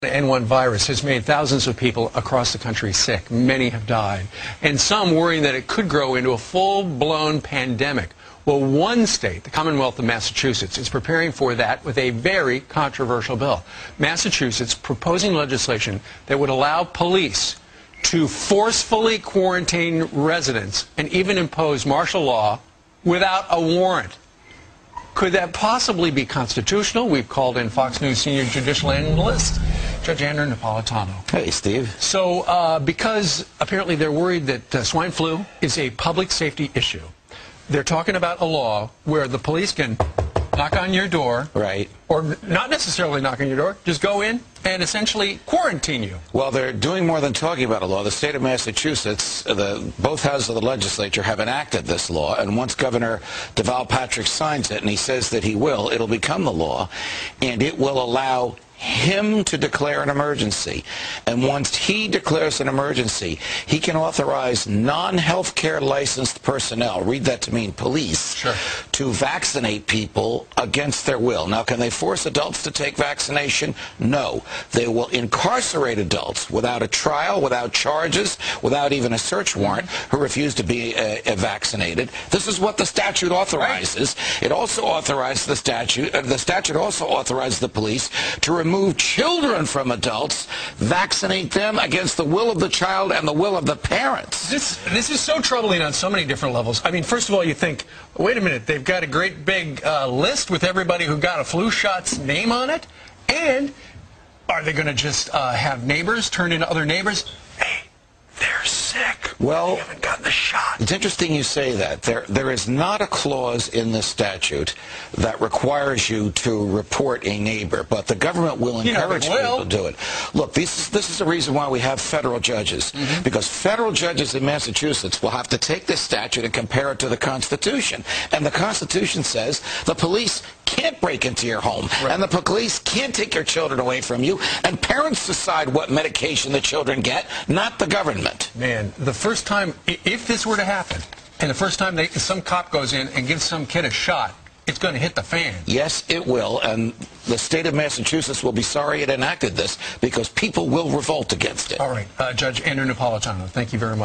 H1N1 virus has made thousands of people across the country sick. Many have died, and some worrying that it could grow into a full-blown pandemic. Well, one state, the Commonwealth of Massachusetts, is preparing for that with a very controversial bill. Massachusetts proposing legislation that would allow police to forcefully quarantine residents and even impose martial law without a warrant. Could that possibly be constitutional? We've called in Fox News senior judicial analyst, Judge Andrew Napolitano. Hey, Steve. So, because apparently they're worried that swine flu is a public safety issue, they're talking about a law where the police can knock on your door. Right. Or not necessarily knock on your door, just go in and essentially quarantine you. Well, they're doing more than talking about a law. The state of Massachusetts, both houses of the legislature have enacted this law, and once Governor Deval Patrick signs it, and he says that he will, it'll become the law, and it will allow him to declare an emergency. And once he declares an emergency, he can authorize non-health care licensed personnel, read that to mean police, sure, to vaccinate people against their will. Now, can they force adults to take vaccination? No. They will incarcerate adults without a trial, without charges, without even a search warrant, who refuse to be vaccinated. This is what the statute authorizes. Right. It also authorizes the statute also authorizes the police to remove children from adults, vaccinate them against the will of the child and the will of the parents. This is so troubling on so many different levels. I mean, first of all, you think, wait a minute, they've got a great big list with everybody who got a flu shot's name on it, and are they going to just have neighbors turn into other neighbors? Hey, they're sick. Well, they haven't gotten the shot. It's interesting you say that. There is not a clause in the statute that requires you to report a neighbor, but the government will encourage people to do it. Look, this is the reason why we have federal judges, because federal judges in Massachusetts will have to take this statute and compare it to the Constitution. And the Constitution says the police can't break into your home, right, and the police can't take your children away from you, and parents decide what medication the children get, not the government. Man, the first time, if this were to happen, and the first time some cop goes in and gives some kid a shot, it's going to hit the fan. Yes, it will, and the state of Massachusetts will be sorry it enacted this, because people will revolt against it. All right, Judge Andrew Napolitano, thank you very much.